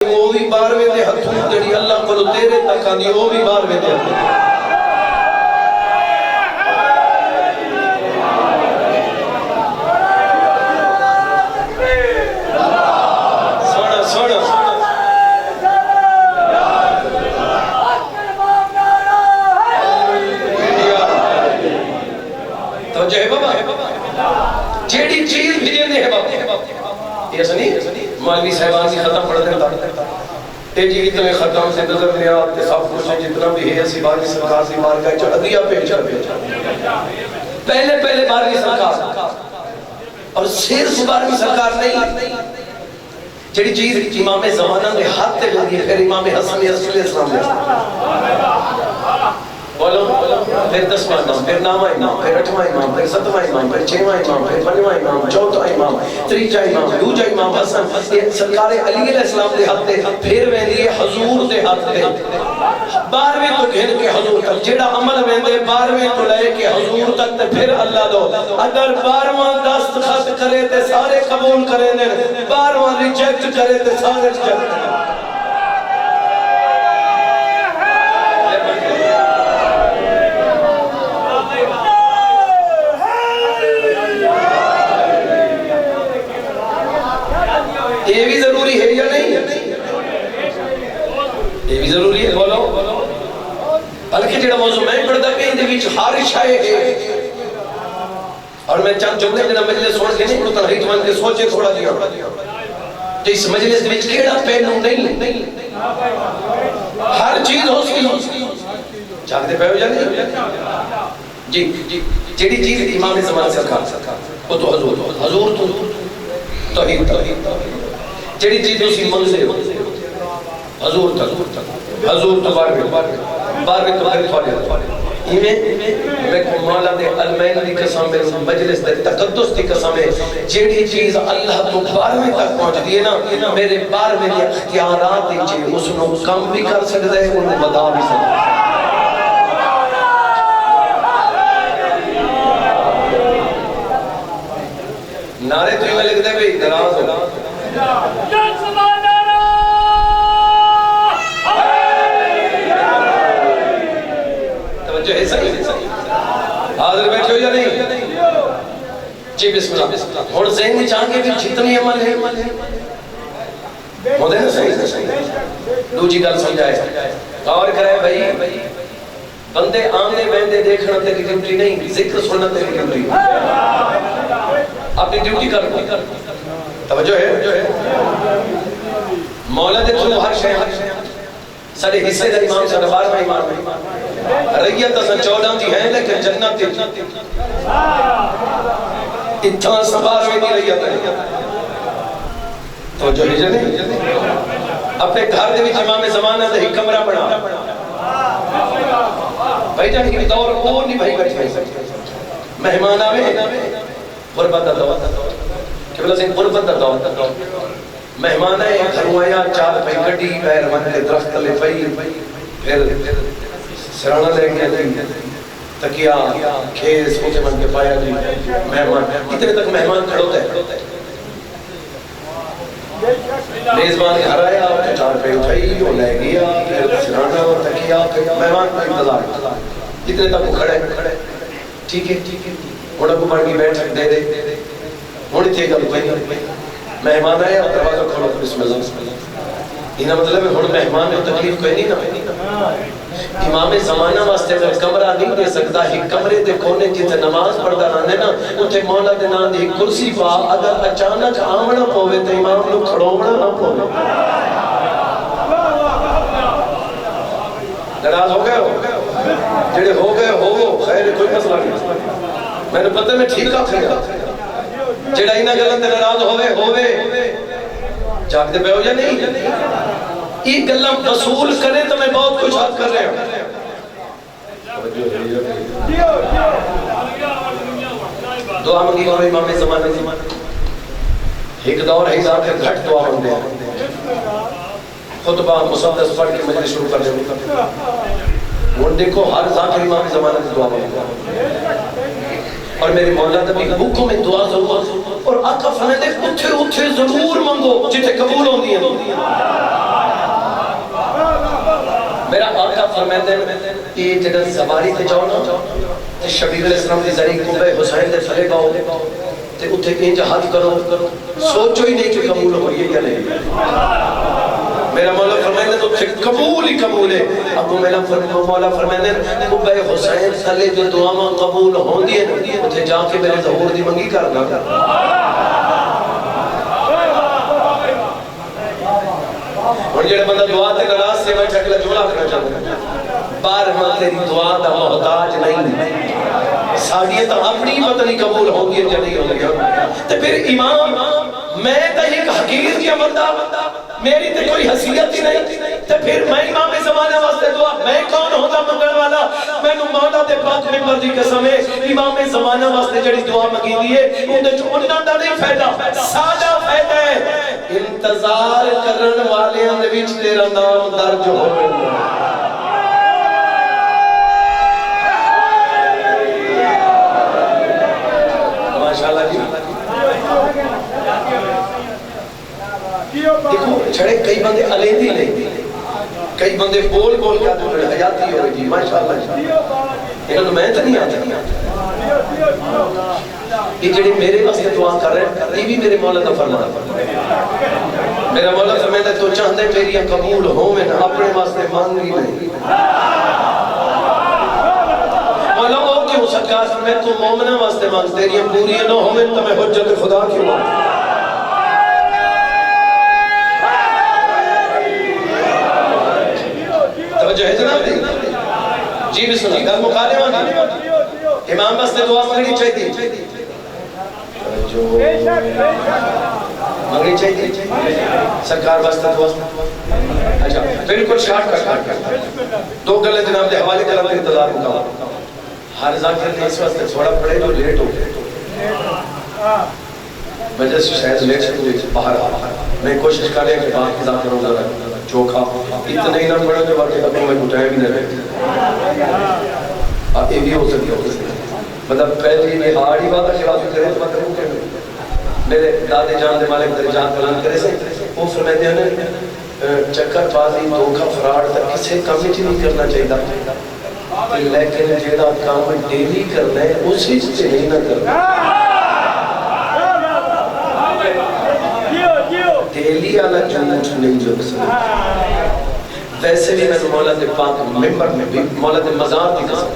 وہ بھی بارویں دے ہتھوں جڑی اللہ کو تیرے تک آندی وہ بھی بارویں دے ہتھوں جیڑی چیز دیئے دے ہے بابا یہ سنی مولوی صاحبان کی ختم پڑھ دیتا تے جی تمہیں ختم سے نظر نہیں آتے سب کچھ جتنا بھی ہے اسی بارہویں سرکار سے بار کا عدیہ پیچھا پہلے بارہویں سرکار اور صرف بارہویں سرکار نہیں جیڑی چیز امام زمانہ میں ہاتھ تے لگی پھر امام حسن علیہ السلام نے بولو پھر 10واں امام پھر 9واں امام پھر 8واں امام پھر 7واں امام پھر 6واں امام پھر 5واں امام 4واں امام 3واں امام 2واں امام حسن یہ سرکار علی علیہ السلام دے ہاتھ تے پھر ویندی ہے حضور دے ہاتھ تے 12ویں تو گھن کے حضور تک جیڑا عمل ویندے 12ویں تو لے کے حضور تک تے پھر اللہ دو اگر 12واں دستخط کرے تے سارے قبول کریں دے 12واں ریجیکٹ کرے تے سارے ریجیکٹ کریں یہ بھی ضروری ہے یا نہیں یہ بھی ضروری ہے بولو بلکہ جڑا موضوع میں پڑھتا کہ اندے وچ ہر شے ہے اور میں چند جملے جڑا مجلس سن کے نہیں پڑھتا ہی تمن کے سوچے تھوڑا جیا کہ اس مجلس وچ کیڑا پہلو نہیں ہر چیز ہو سکی جاگتے پہ ہو جانے جی جیڑی چیز امام زمان سرکار وہ تو حضور تو توحید جیڑی چیز اسی منزل حضور تو بارے تو پھر تھوڑے میں کو مولا دے علمین دی قسم میں مجلس دے تقدس دی قسم ہے جیڑی چیز اللہ تو 12ویں تک پہنچ دیئے نا میرے 12ویں دی اختیارات دیجئے اس نو کم بھی کر سکتے ہیں انہوں بدا بھی سکتے ہیں نعرے تو ہی لکھ دے بھئی دراز ہو توجہ ہے صحیح حاضر بیٹھے ہو یا نہیں جی بسم اللہ اور ذہن میں چاہنگے بھی جتنی عمل ہے ہوتے ہیں صحیح دو جی گل سمجھائے غور کرے بھئی بندے آمنے بیندے دیکھنا تیری ڈیوٹی نہیں ذکر سننا تیری ڈیوٹی اپنی ڈیوٹی کر توجہ ہے مولا دے تو ہر شے سارے حصے دا امام سارے 12واں امام ریت اسا 14 دی ہیں لیکن جنت اتنا سبار میں نہیں ریت ہے توجہ ہے جنے اپنے گھر دے وچ امام زمانہ دے کمرہ بنا بھائی جان کی دور اور نہیں بھائی بیٹھے مہمان آوے غربت دا دور کہ بلا سین غربت دا دور مہمان آئے گھروں آیا چار پہی کٹی پیر مندے درخت لے پہی پھر سرانہ لے گیا تکیا کھیس ہوتے من کے پایا جی مہمان کتنے تک مہمان کھڑوتے ہیں میزبان گھر آیا چار پہ اٹھائی وہ لے گیا پھر سرانہ اور تکیا مہمان کا انتظار کتنے تک وہ کھڑے ٹھیک ہے انہوں کو بڑھ کی بیٹھ دے انہوں تھے گل پہنی مہمان آیا دروازہ کھولو بسم اللہ انہا مطلب ہے انہوں مہمان میں تکلیف کوئی نہیں نا امام زمانہ واسطے میں کمرہ نہیں دے سکتا ہی کمرے دے کونے جیتے نماز پڑھتا رہنے نا انتے مولا دے نام دی کرسی پا اگر اچانک آمنا پوے تو امام لوگ کھڑومنا نہ پوے نراز ہو گئے جڑے ہو گئے ہو خیر کوئی مسئلہ نہیں میں نے پتہ میں ٹھیک آخر جڑا ہی نہ گلن دے نراز ہوئے جاگتے پہ ہو یا نہیں یہ گلن وصول کرے تو میں بہت کچھ حد کر رہے ہوں دعا منگی اور امام زمانے ایک دور ہے آخر گھٹ دعا منگے خطبہ مصدس پڑھ کے مجلس شروع کر دے وہ دیکھو ہر ذاکر امام زمانے کی دعا منگے اور میرے مولا نبی حکم میں دعا ضرور اور آقا فرماتے ہیں اٹھے ضرور منگو جتے قبول ہوندی ہیں میرا آقا فرماتے ہیں کہ جدہ زباری تے جاؤ نا تے شبیر علیہ السلام کی ذریعہ قبہ حسین دے تھلے باؤ تے اتھے کہیں جہاد کرو سوچو ہی نہیں کہ قبول ہوئی ہے یا نہیں. میرا مولا فرمائنے تو قبول ہی قبول ہے. ابو مولا فرمائنے قبہ حسین تھلے جو دعاواں قبول ہوں دیئے اتھے جا کے میرے ظہور دی منگی کرنا. اور جڑے بندہ دعا تے ناراض سے میں چھکلا جوڑا کرنا چاہتا ہوں بارہاں تیری دعا دا محتاج نہیں ساڑیے تو اپنی پتہ نہیں قبول ہوگی یا نہیں ہوگی. تو پھر امام میں تو ایک حقیر کیا بندہ میری تو کوئی حیثیت ہی نہیں تو پھر میں امام زمانے واسطے دعا میں کون ہوتا منگل والا میں نو مولا دے پاک ممبر دی قسم ہے امام زمانے واسطے جڑی دعا منگی دی ہے اندر جو انہاں دا نہیں فائدہ سادہ فائدہ ہے انتظار کرن والے اندر وچ تیرا نام درج ہو ماشاءاللہ جی. دیکھو چھڑے کئی بندے علیندی نہیں کئی بندے بول بول کا تو حیاتی ہوئے جی ماشاءاللہ جی انہوں میں تو نہیں آتا یہ جڑے میرے واسطے دعا کر رہے ہیں یہ بھی میرے مولا کا فرمان میرا مولا فرماتا تو چاہتے میری قبول ہو میں اپنے واسطے مانگی نہیں مولا وہ کیوں سرکار میں تو مومنہ واسطے مانگ تیری پوری نہ ہو میں تمہیں حجت خدا کیوں مانگ توجہ ہے جناب جی بسم اللہ گل مقالے مانگی امام واسطے دعا مانگنی چاہیے مانگنی چاہیے سرکار واسطے دعا اچھا بالکل شارٹ کر دو گلے جناب دے حوالے کرم کے انتظار مقام ہر ذاکر نے اس واسطے تھوڑا پڑے جو لیٹ ہو گئے وجہ سے شاید لیٹ سے باہر میں کوشش کر رہے ہیں کہ باہر کی ذاکر ہوں ذرا چوکھا اتنے ہی نہ پڑا جو باقی ابھی میں اٹھائے بھی نہ رہے آپ یہ بھی ہو سکتی ہو مطلب پہلی یہ آڑی بات خلاف کرے تو مطلب وہ کہنے میرے دادے جان دے مالک در جان پلان کرے سے وہ فرمیتے ہیں چکر بازی دھوکہ فراڈ تک کسے کمیٹی نہیں کرنا چاہیے لیکن جیڑا کام ڈیلی کرنا ہے اسی سے نہیں نہ کرنا ڈیلی آلہ جھوٹ نہیں جو سکتا ویسے بھی میں مولا دے پاک ممبر میں بھی مولا دے مزار دی قسم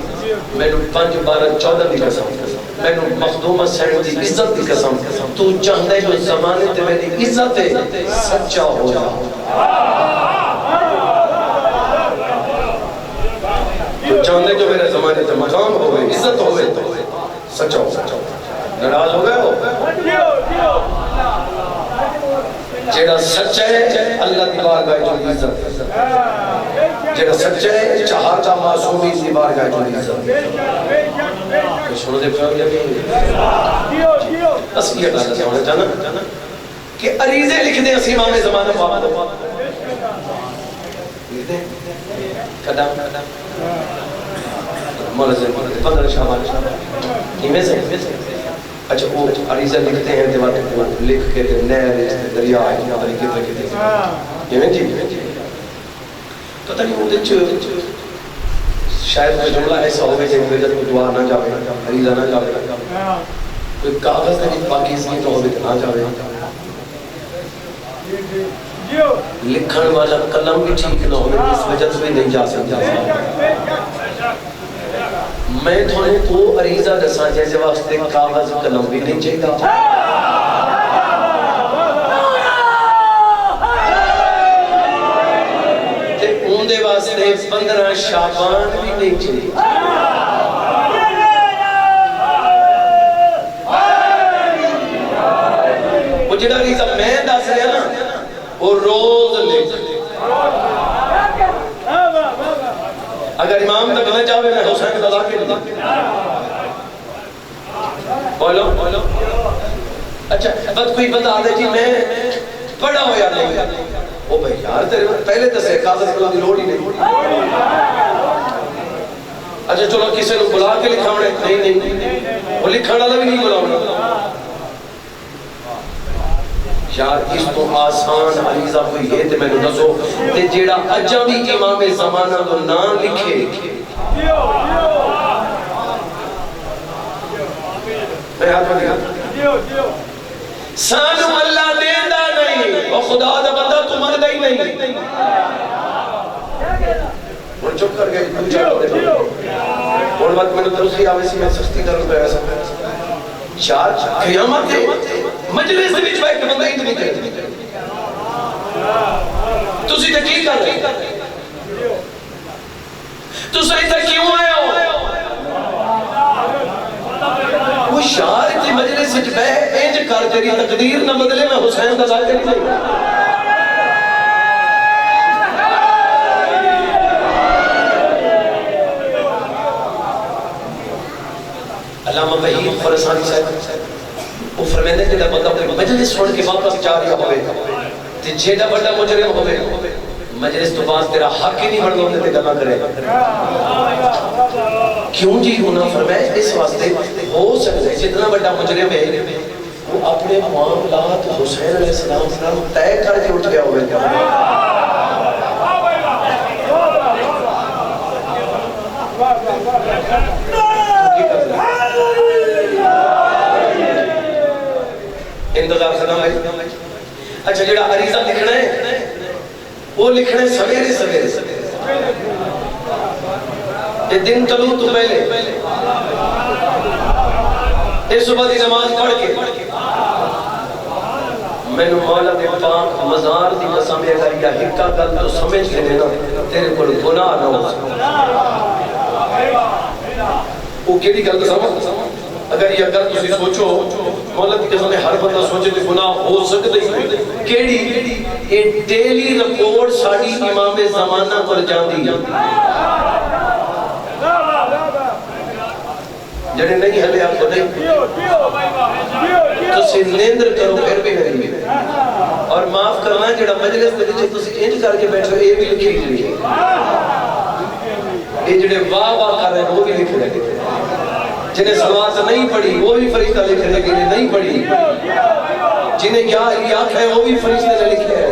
میں نے 5 12 14 دی قسم میں نے مخدومہ سینڈ دی عزت دی قسم تو چاہتا ہے جو زمانے تے میری عزت ہے سچا ہو جا تو چاہتا ہے جو میرے زمانے تے مقام ہوئے عزت ہوئے سچا ہو نراز ہو گئے ہو جیڑا سچا ہے اللہ دی بارگاہ جو عزت جیڑا سچا ہے چاہتا معصومی دی بارگاہ جو عزت سنو دے پھر یہ بس یہ اللہ سے ہونا چاہنا کہ عریضے لکھ دیں اسی امام زمانہ پاک لکھ دیں قدم مولا سے 15 شعبان ہمیں سے اچھا وہ عریضہ لکھتے ہیں دیوار کو لکھ کے نہر دریا ہے طریقے طریقے دیتے ہیں جی پتہ نہیں وہ دن شاید کوئی جملہ ایسا ہوگا جب وجد کو دعا نہ جاوے عریضہ نہ جاوے کوئی کاغذ نہیں پاکیزگی تو ہوگی نہ جاوے لکھن والا قلم بھی ٹھیک نہ ہوگی اس وجہ سے نہیں جا سکتا میں تھوڑے کو عریضہ دساں جیسے واسطے کاغذ قلم بھی نہیں چاہیے تے اوندے واسطے 15 شعبان بھی نہیں چاہیے وہ جڑا عریضہ میں دس رہا نا وہ روز لکھ اگر امام تک نہ جاوے میں حسین صدا کے نہیں بولو اچھا بس کوئی بتا دے جی میں پڑھا ہو یا نہیں وہ بھئی یار تیرے پہلے دسے کاغذ کلام دی لوڑ ہی نہیں اچھا چلو کسی نے بلا کے لکھاونے نہیں وہ لکھانا بھی نہیں بلاونا یار اس تو آسان عریضہ کوئی ہے تے میں نے دسو تے جیڑا اجاں بھی امام زمانہ تو نام لکھے میں ہاتھ میں دیا سانو اللہ دیندہ نہیں اور خدا دا بندہ تو مردہ ہی نہیں وہ چپ کر گئے پوچھا کرتے ہیں اور وقت میں نے دوسری آویسی میں سستی درد پہ ایسا چار قیامت ہے مجلس سے بیچ بائے کہ بندہ ہی تو نہیں کرتے تو سی تکیل کر رہے تو سی تک کیوں آئے ہو وہ شاعر کی مجلس سے بے انج کر تیری تقدیر نہ بدلے میں حسین کا ذات نہیں لے علامہ وحید خراسانی صاحب وہ فرمیندے کہ بندہ اپنے مجلس چھوڑ کے واپس جا رہا ہوئے تے جیڑا بڑا مجرم ہوئے مجلس تو باز تیرا حق ہی نہیں بڑھ ہونے تے گلا کرے کیوں جی ہونا فرمائے اس واسطے ہو سکتا ہے جتنا بڑا مجرم ہے وہ اپنے معاملات حسین علیہ السلام طے کر کے اٹھ گیا ہوئے انتظار ختم ہے اچھا جڑا عریضہ لکھنا ہے وہ لکھنا ہے سویرے سویرے یہ دن طلوع تو پہلے یہ صبح دی نماز پڑھ کے میں نے مولا دے پاک مزار دی قسم یہ کریا ہکا گل تو سمجھ کے دینا تیرے کو گناہ نہ ہو وہ کیڑی گل سمجھ اگر یہ اگر تسی سوچو مولا دی قسم ہر بندہ سوچے تو گناہ ہو سکتا ہی کیڑی یہ ڈیلی رپورٹ ساڑی امام زمانہ پر جاندی ہے جڑے نہیں ہلے آپ کو نہیں تسی نیندر کرو پھر بھی نہیں اور معاف کرنا جڑا مجلس میں جو تسی انج کر کے بیٹھو یہ بھی لکھی گئی ہے یہ جڑے واہ واہ کر رہے ہیں وہ بھی لکھ رہے ہیں جنہیں سلوات نہیں پڑھی وہ بھی فرشتہ لکھ رہے ہیں جنہیں نہیں پڑھی جنہیں کیا یاد ہے وہ بھی فرشتے نے لکھے ہیں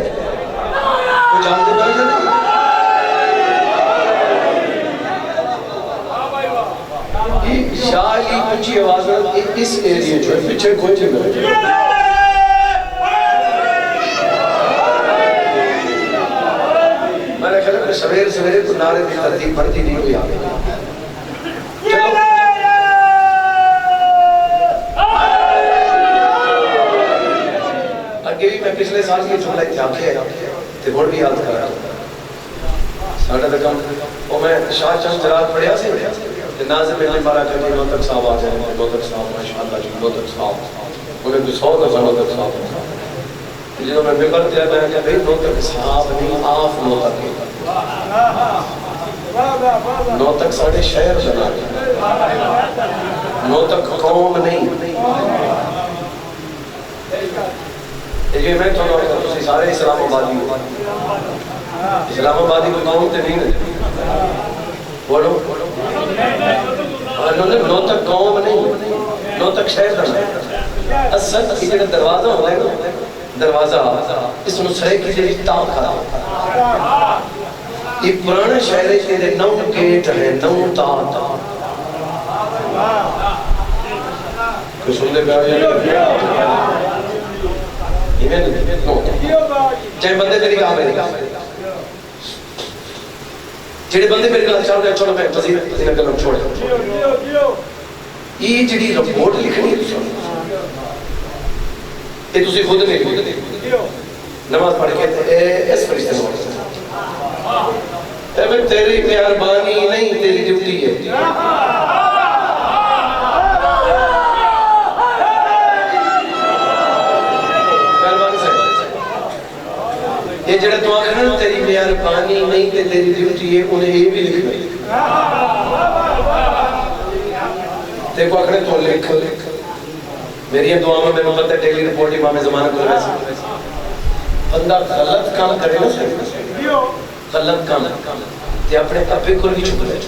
وہ جانتے بڑھ جاتے ہیں شاہ کی اونچی آواز میں اس ایریے جو ہے پیچھے کوئی نہیں ہے میں نے کہا کہ سویر سویرے کو نعرے دی ترتیب پڑھتی نہیں ہوئی آگے چلو اگے بھی میں پچھلے سال کی جملہ اتحاقی ہے تے بڑھ بھی یاد کر رہا ہوں ساڑھا دکم اور میں شاہ چند جرات پڑھیا سے ناظر میں ہمارا کہتے ہیں نوتک صاحب آ جائیں نوتک صاحب ماشاءاللہ جی نوتک صاحب انہیں بھی 100 دفعہ نوتک صاحب جنہوں میں ممبر دیا میں کہا بھئی نوتک صاحب نہیں آف نوتک نوتک ساڑھے شہر بنا نوتک قوم نہیں یہ میں تو تسی سارے اسلام آبادی اسلام آبادی کو قوم تے نہیں بولو نوتک قوم نہیں نوتک شہر کرنا اصل کی جڑا دروازہ ہوتا ہے دروازہ اس نسرے کی جڑی تاں کھڑا یہ پرانا شہر ہے تیرے 9 گیٹ ہے 9 تاں کوئی سن لے گا جائے بندے میری کہا میری جڑے بندے میرے کہا چاہو گیا چھوڑو میں وزیر گلوں چھوڑے یہ جڑی رپورٹ لکھنی ہے یہ تسی خود نہیں نماز پڑھ کے اس فرشتے نماز اے میں تیری مہربانی نہیں تیری ڈیوٹی ہے یہ جڑے تو آخر تیری مہربانی نہیں تے تیری ڈیوٹی ہے انہیں یہ بھی لکھنا تے کو آخر تو لکھ میری دعا میں میں پتہ ڈیلی رپورٹ امام زمانہ کو ویسے بندہ غلط کام کرے نا غلط کام تے اپنے ابے کو بھی چھپ لے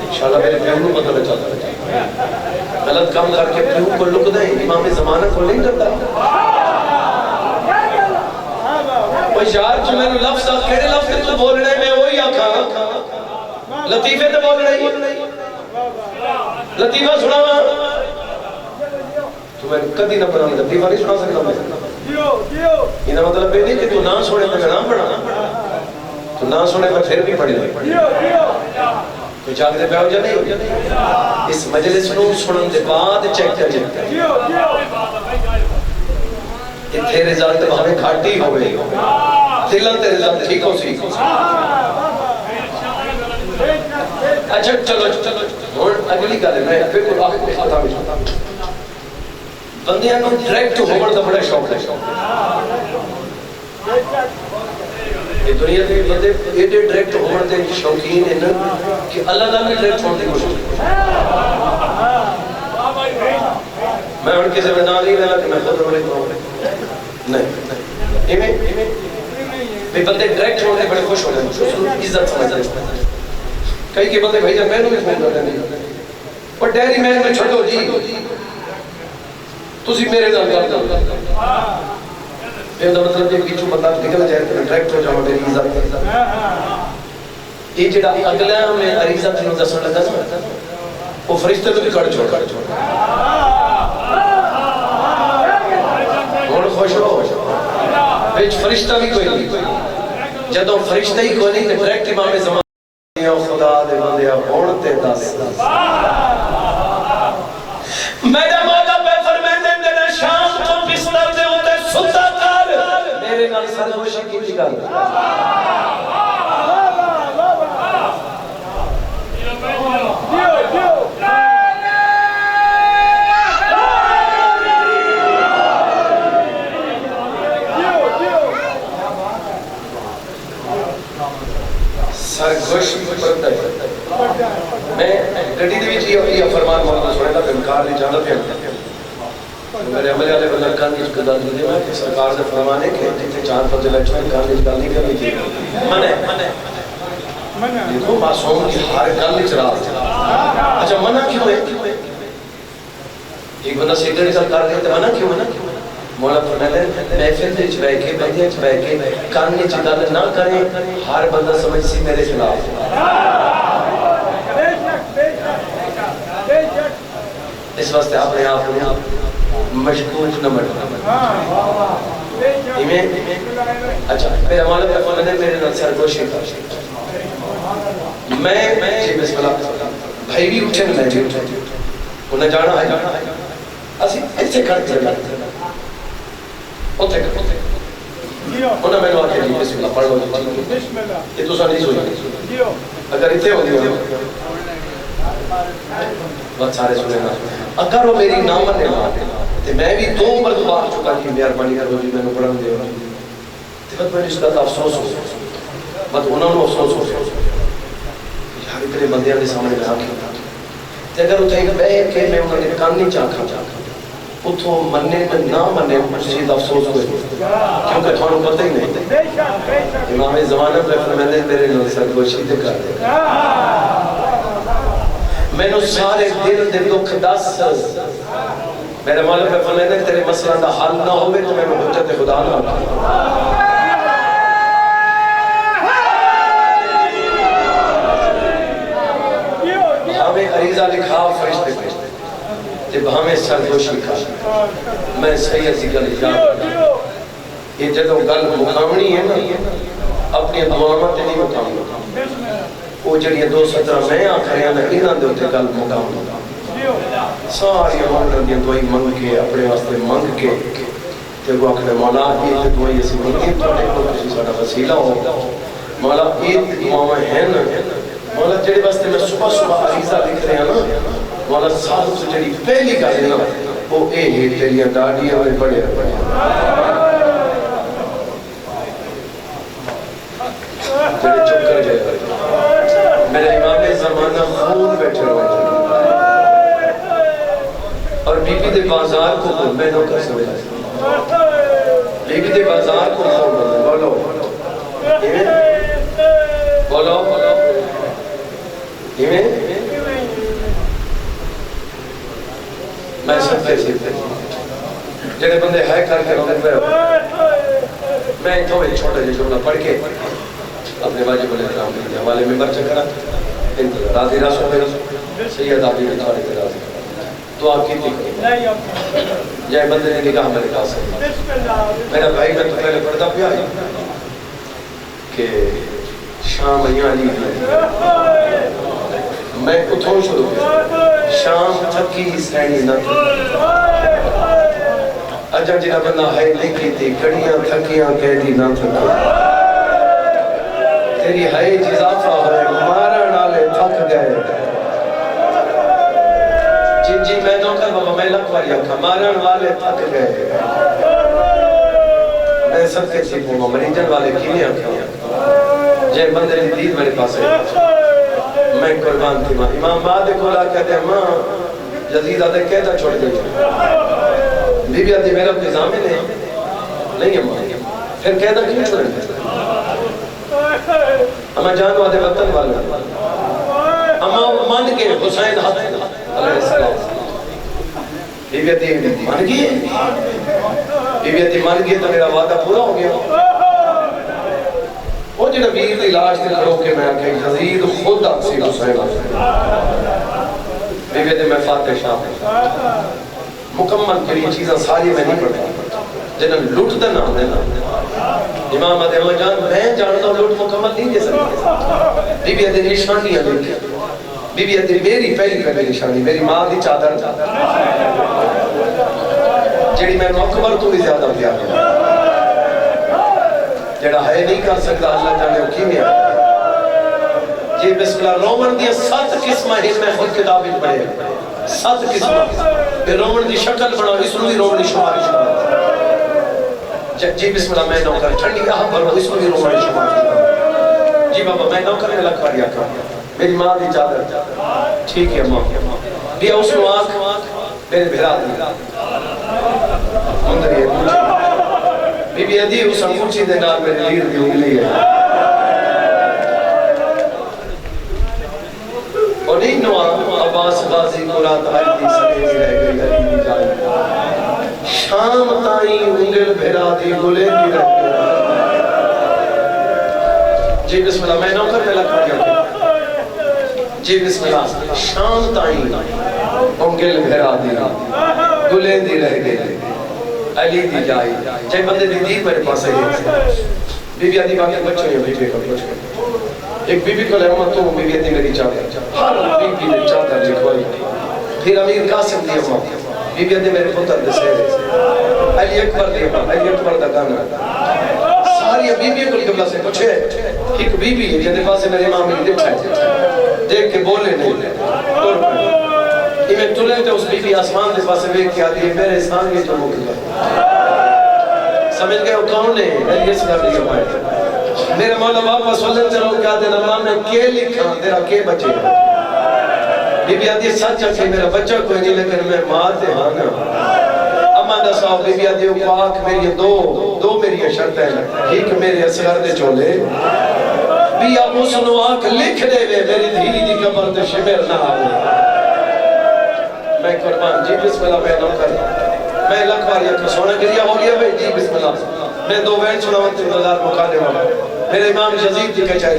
انشاءاللہ میرے پیو کو پتہ چلتا ہے غلط کام کر کے پیو کو لک دے امام زمانہ کو نہیں کرتا وہ یار جو میں نے لفظ کہڑے لفظ تے تو بولنا ہے میں وہی آکھاں لطیفے تے بولنا ہے لطیفہ سناواں تو میں کدی نہ پڑھا لطیفہ نہیں سنا سکتا میں یہ مطلب یہ نہیں کہ تو نہ سنے میں نہ پڑھا تو نہ سنے میں پھر بھی پڑھ لے تو جاگتے پہ ہو جا نہیں اس مجلس نو سنن دے بعد چیک کر جاتا کہ تیرے ذات بہانے کھاٹی ہوئے دلن تیرے ذات ٹھیک ہو سی اچھا چلو اگلی گل ہے میں بالکل آخر میں ختم بندیاں کو ڈائریکٹ ہومر دا بڑا شوق ہے یہ دنیا کے بندے ایڈے ڈائریکٹ ہومر دے شوقین ہیں کہ اللہ تعالیٰ نے ڈائریکٹ ہونے کی کوشش میں ان کی ذمہ داری نہیں لینا کہ میں خود رونے کو نہیں یہ بندے ڈائریکٹ ہونے بڑے خوش ہو جائیں عزت سمجھتے ہیں کئی کے بندے بھائی جب میں نے بھی فون کر دیں اور ڈیری مین میں چھوڑو جی تسی میرے نال گل کرو یہ مطلب یہ کچھ بندہ نکل جائے تو ڈائریکٹ ہو جاؤ میری عزت یہ جڑا اگلا میں عزت نو دسن لگا نا وہ فرشتے تو بھی کڑ چھوڑ ہن خوش ہو وچ فرشتہ بھی کوئی نہیں جدوں فرشتہ ہی کوئی نہیں تے ڈائریکٹ امام زمان خدا دے بندے ہون تے دس میرا مولا پہ فرماندے میرے شام تو بستر دے اوتے ستا کر میرے نال سرگوشی کیتی کر سرگوشی پڑھتا ہے میں گھٹی دے وچ یہ فرمان مولا سنے دا انکار نہیں جاندا پیا میرے عمل والے بندہ کان وچ گل دی میں کہ سرکار نے فرمان ہے کہ جتھے چار بندے بیٹھے ہیں کان وچ گل نہیں کرنی چاہیے منع دیکھو معصوم کی ہر گل وچ راز اچھا منع کیوں ہے ایک بندہ سیدھے نکل کر دے تے منع کیوں ہے مولا فرماتے ہیں محفل وچ بیٹھ کے بندے وچ بیٹھ کے کان وچ گل نہ کریں ہر بندہ سمجھ سی میرے خلاف اس واسطے اپنے آپ کو مشکوک نہ بننا اچھا میرا مولا فرماتے ہیں میرے نال سرگوشی کر میں جی بسم اللہ بھائی بھی اٹھے میں بھی اٹھے انہیں جانا ہے اسی ایسے کرتے ہیں اوتے انہیں میں نے آکے جی بسم اللہ پڑھ لو یہ تو سا نہیں سوئی اگر اتنے ہو گئی بہت سارے سنے نا اگر وہ میری نام نے تو میں بھی دو مرتبہ آ چکا کہ مہربانی کرو جی میں نے پڑھن دے تو بس میں نے اس کا افسوس ہو بس انہوں نے افسوس ہو یار اتنے بندیاں کے سامنے میں آ کے اگر اتنے بیٹھ کے میں انہوں نے کان نہیں چاکھا اتھو مننے میں نہ مننے مجھے افسوس ہوئے کیونکہ تھوڑا پتہ ہی نہیں امام زمانہ پہ فرماتے ہیں میرے نال سرگوشی دے کر دے میں نے سارے دل دے دکھ دس میرے مولا پہ فرماتے ہیں تیرے مسئلہ دا حل نہ ہوئے تو میں حجت خدا نہ ہوتا ہمیں عریضہ لکھا فرشتے فرشتے جب ہمیں سرگوشی کھا میں سید سی گل یاد یہ جدو گل مقامنی ہے نا اپنی دعاواں تے نہیں مقامنی وہ جڑی دو سطرہ میں آخریاں نا انہاں دے اوتے گل مقامنی ساری مولا دی دعائی منگ کے اپنے واسطے منگ کے تے وہ آخر مولا یہ دعائی اسی منگی تو نے کو کسی ساڈا وسیلہ ہو مولا یہ دعاواں ہیں نا مولا جڑے واسطے میں صبح صبح عریضہ لکھ رہے ہیں نا مولا ساتھ سے جڑی پہلی گل ہے نا وہ اے ہے تیریاں ڈاڑیاں میں بڑے بڑے جڑے چپ کر جائے میرے امام زمانہ خود بیٹھے ہوئے اور بی بی دے بازار کو میں نو کر سمجھا بی بی دے بازار کو بولو بولو میں سب پیسے جڑے بندے ہے کر کے رونے پہ میں تو ایک چھوٹا جا جملہ پڑھ کے اپنے واجب الاحترام کے حوالے میں برچہ کرا راضی رسول میں سید آبی کے تھوڑے کے راضی دعا کی تھی جائے بندے نے نگاہ میں نکاح سے میرا بھائی میں تو پہلے پڑھتا پیا کہ شام ایاں علی میں اتھوں شروع کیا شام تھکی سینی نہ اجا جنہ بندہ ہے لکھی تھی کڑیاں تھکیاں کہہ دی نہ تھکا تیری ہے اضافہ ہوئے مارا نالے تھک گئے جی میں نوکر بابا میں لکھواری آکھا مارن والے تھک گئے میں سب کے چیز ہوں مریجن والے کینے آکھا جے بندے نے دید میرے پاس ہے میں قربان تھی ماں امام بعد کھولا کہتے ہیں ماں جزید آدھے کہتا چھوڑ دے بی بی آدھی میرا کوئی زامن ہے نہیں ہے ماں پھر کہتا کیوں چھوڑ دے اما جان وادے وطن والا اما مان کے حسین حسین علیہ السلام بی بی آدھی مان گئی بی بی آدھی مان گئی تو میرا وعدہ پورا ہو گیا وہ جنہا ویر دی لاش دے لڑو کے میں آکے یزید خود آکسی حسین بی بی آدھی میں فاتح شاہ مکمل کری چیزاں ساری میں نہیں پڑھتا جنہاں لوٹ دا نام دینا امام آدھے ہمیں جان میں جانتا ہوں لوٹ مکمل نہیں دے سکتے بی بی آدھے نشانیاں دیکھیں بی بی آدھے میری پہلی پہلی نشانی میری ماں دی چادر جڑی میں مکبر تو بھی زیادہ پیار ہے جڑا ہے نہیں کر سکتا اللہ جانے وہ کیمیا جی بسم اللہ رومن دیا 7 قسمہ ہی میں خود کتابی پڑھے 7 قسمہ پھر رومن دی شکل بڑھا اس نوی رومن دی شماری جی بسم اللہ میں نوکر ٹھنڈی آہ بھرو اس نوی رومن دی شماری جی بابا میں نوکر میں لکھواری آکھا میری ماں دی چادر ٹھیک ہے ماں دیا اس کو آنکھ میرے بھرا دی مندر یہ پوچھے بی بی ادھی اس انگوچی دے نال میرے لیر دی انگلی ہے اور نہیں نوہ عباس غازی مراد آئی سلیمی رہ گئی علی جائی شام تائیں انگل بھرا دی گلے دی رہ گئی جی بسم اللہ میں نوکر میں لکھا گیا جی بسم اللہ شام تائیں انگل بھرا دی گلے دی رہ گئی علی دی جائی جائے بندے دی دید میرے پاس ہے بی بی آدھی باقی بچوں یا بی بی کا بچوں ایک بی بی کو لے امہ تو بی بی آدھی میری چادر ہر بی بی نے چادر لکھوائی پھر امیر قاسم دی امہ بی بی آدھی میرے پتر دے سہرے علی اکبر دی امہ علی اکبر دا گانا ساری بی بی کو قبلہ سے پوچھے ایک بی بی ہے جنہے پاس میرے امام میں دیکھا ہے دیکھ کے بولے نہیں اور میں تلے تھے اس بی بی آسمان دے پاس ویک کیا دیئے میرے انسان یہ تو مکل گئے سمجھ گئے وہ کون ہے علی اصغر دی امہ میرے مولا باپا صلی اللہ علیہ وسلم کیا دینا ماں میں کے لکھا تیرا کے بچے بی بی آدھی سچ ہے میرا بچہ کوئی نہیں لیکن میں ماں تے ہانا اما دا صاحب بی بی آدھی پاک میری دو میری شرط ہے ایک میرے اصغر دے چولے بیا مسنو آنکھ لکھ دے وے میری دھی دی قبر دے شمیر نہ آئے میں قربان جی بسم اللہ میں نوکر میں لکھواری اکھا سونا گریا ہو گیا بھئی جی بسم اللہ میں 2 وین سناوت انتظار مقادم ہوں میرے امام یزید کی کچھائی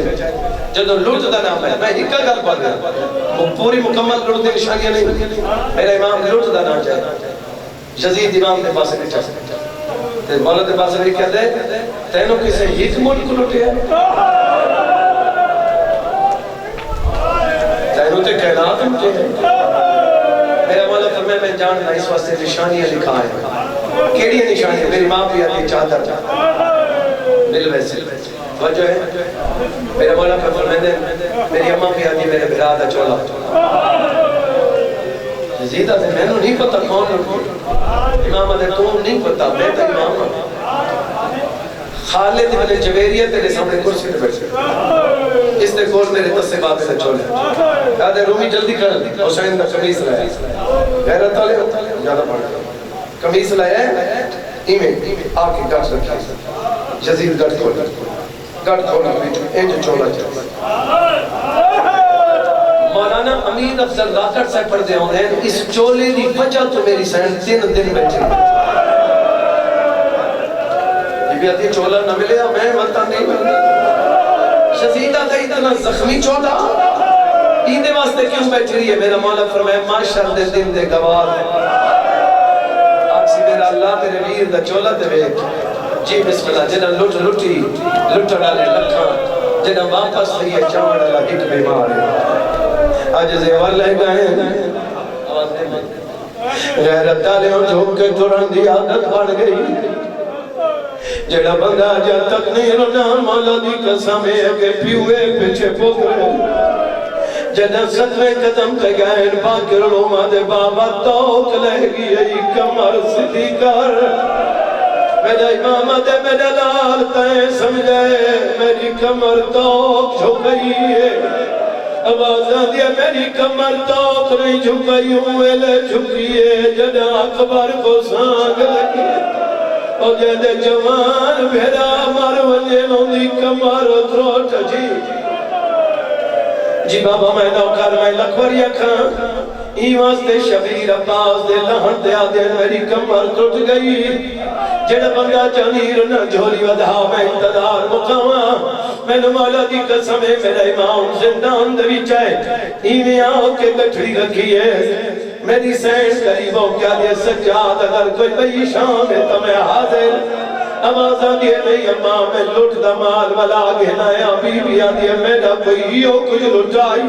جدو لوٹ دا نام ہے میں ہکا گل پڑھ گیا پوری مکمل لوٹ دی نشانیاں نہیں میرے امام لوٹ دا نام چاہے یزید امام دے پاس نہیں چاہے تے مولا دے پاس نہیں کہہ دے تینوں کسے ہیت ملک لوٹے ہیں تینوں تے کائنات لوٹے ہیں میرا مولا فرمائے میں جاننا اس واسطے نشانیاں لکھا ہے کیڑی نشانیاں میری ماں بھی آتی چادر مل ویسے وجہ ہے میرا مولا فرمائے میری اماں بھی آتی میرے بھرا دا چولا یزید آتے میں نے نہیں پتا کون لوگ امام آتے تو نہیں پتا میں تو امام آتے خالد ابن جویریہ تیرے سامنے کرسی پہ بیٹھے اس نے کول میرے تصے بات سے چھوڑے کہا رومی جلدی کر حسین دا قمیص لائے غیرت والے زیادہ پڑھا قمیص لائے ایمیں آکے گھٹ رکھا یزید گھٹ کھولا بیٹھے جو چولا چاہتا مولانا امین افضل راکٹ سے پڑھ دے ہوں ہیں اس چولے دی وجہ تو میری سین 3 دن بیٹھے بی بی آتی چولا نہ ملے میں وطن نہیں ملے شزیدہ تھا اتنا زخمی چولا ایندے واسطے کیوں بیٹھ رہی ہے میرا مولا فرمائے معاشر دے دن دے گوار آکسی میرا اللہ میرے ویر دا چولا دے بیٹھ جی بسم اللہ جنہ لٹی لٹڑ آلے لکھاں جنہ واپس تھی ہے چاوڑ اللہ ایک بیمار ہے آج زیور لے گئے غیرت تالیوں جھوک کے ترن دی عادت بڑھ گئی جڑا بندہ جا تک نہیں رنا مولا دی قسم ہے کہ پیوے پیچھے پوک رہے جنہ صدمے قدم تے گئے باکر لوما دے بابا توک لے گی ای کمر صدی کر میرا امام دے میرا لال تائیں سمجھے میری کمر توک چھو گئی ہے آوازاں دیا میری کمر توک نہیں جھکی ہوں ایلے جھکی ہے جنہ اکبر کو سانگ لگی اور جدے جوان بھیرا مرونے لوندی کمر تروٹ جی بابا میں نوکر میں لکھوری اکھاں ای واسطے شبیر عباس دے لہن دے آدھے میری کمر ٹوٹ گئی جڑا بندہ جانیر نہ جھولی ودھا میں انتظار مقامہ میں نمالا دی قسم ہے میرا امام زندان دوی چاہے ایویں آؤ کے گٹھڑی رکھی ہے میری سین قریبوں کیا دے سجاد اگر کوئی بئی شام ہے تو میں حاضر آوازاں دیے نہیں اماں میں لٹ دمال والا گھنایا بی بی آدھے میرا کوئی ہو کچھ لٹائی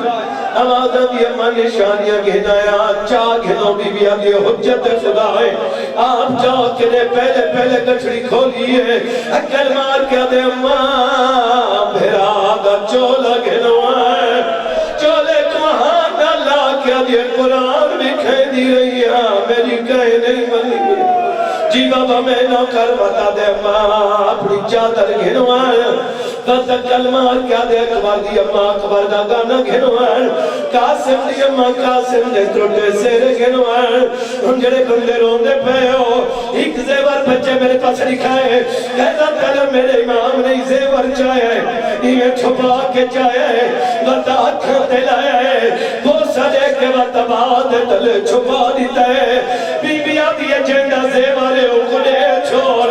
آوازاں دیے ماں نشانیاں گھنایا چاہ گھنوں بی بی آدھے حجت خدا ہے آپ چاہ کے پہلے گٹھڑی کھولی ہے اکل مار کیا دے اماں بھیرا دا چولا گھنوں ہے چولے کو ہاں ڈالا کیا دے قرآن بھی کھے دی رہی ہے میری کہے نہیں بنی جی بابا میں نوکر بتا دے ماں اپنی چادر گھنوان بس کلمہ کیا دے اکبر دی اماں اکبر دا گانا گھنوان قاسم دی اماں قاسم دے تروٹے سیرے گھنوان ان جڑے بندے روندے پہ ہو ایک زیور بچے میرے پاس لکھائے کہتا تلے میرے امام نے زیور چاہے یہ چھپا کے چاہے بتا اکھاں دلایا ہے وہ سجے کے وقت بعد تلے چھپا دیتا ہے بی بی آتی ہے جنڈا زیور اکھڑے چھوڑ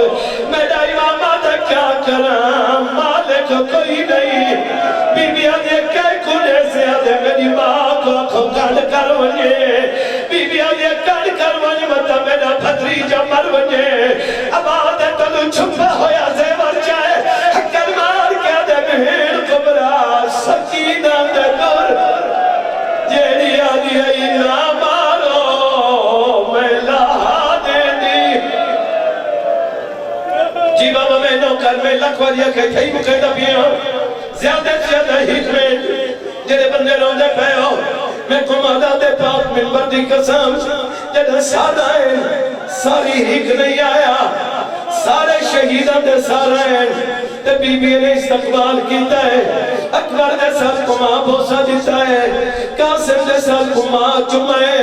میرا امامہ تھا کیا کرام مالک کوئی نہیں بی بی آدھے کئی کھڑے سے آدھے میری ماں کو آنکھوں کڑ کر ونجے بی بی آدھے کڑ کر ونجے مطا میرا پھتری جمر ونجے اب آدھے تلو چھپا ہویا زیور چاہے حکر مار کے آدھے بھیڑ کبرا سکینہ دے دور جیڑی آدھی ہے نہ مارو میں لاہا دے دی جی بابا میں نوکر میں لکھواریا کہ تھئی مقیدہ پیا زیادہ زیادہ حکمت جنہیں بندے روندے پہ ہو میں کمالا دے پاک منبر دی قسم جنہیں سادہ ہے ساری ہک نہیں آیا سارے شہیدہ دے سارے ہیں تے بی بی نے استقبال کیتا ہے اکبر دے سر کو ماں بوسا دیتا ہے قاسم دے سر کو ماں چمائے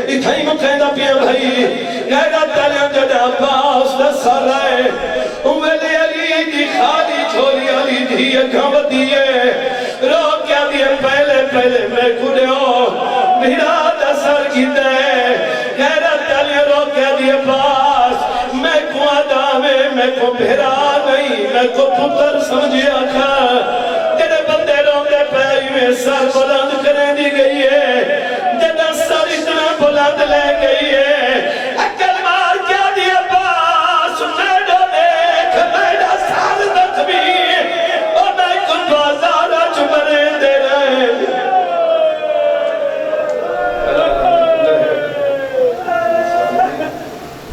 اتھائی مقیدہ پیا بھائی غیرت تلیاں جنہیں عباس دے سارے اولی علی دی خالی چھولی علی دی اکھاں بدیے رو کیا دیے پہلے میں کھڑے ہو میرا دسر کی دے غیرت تلیاں رو کیا دیے پاس میں کو آدھا میں کو بھیرا نہیں میں کو پتر سمجھے آکھا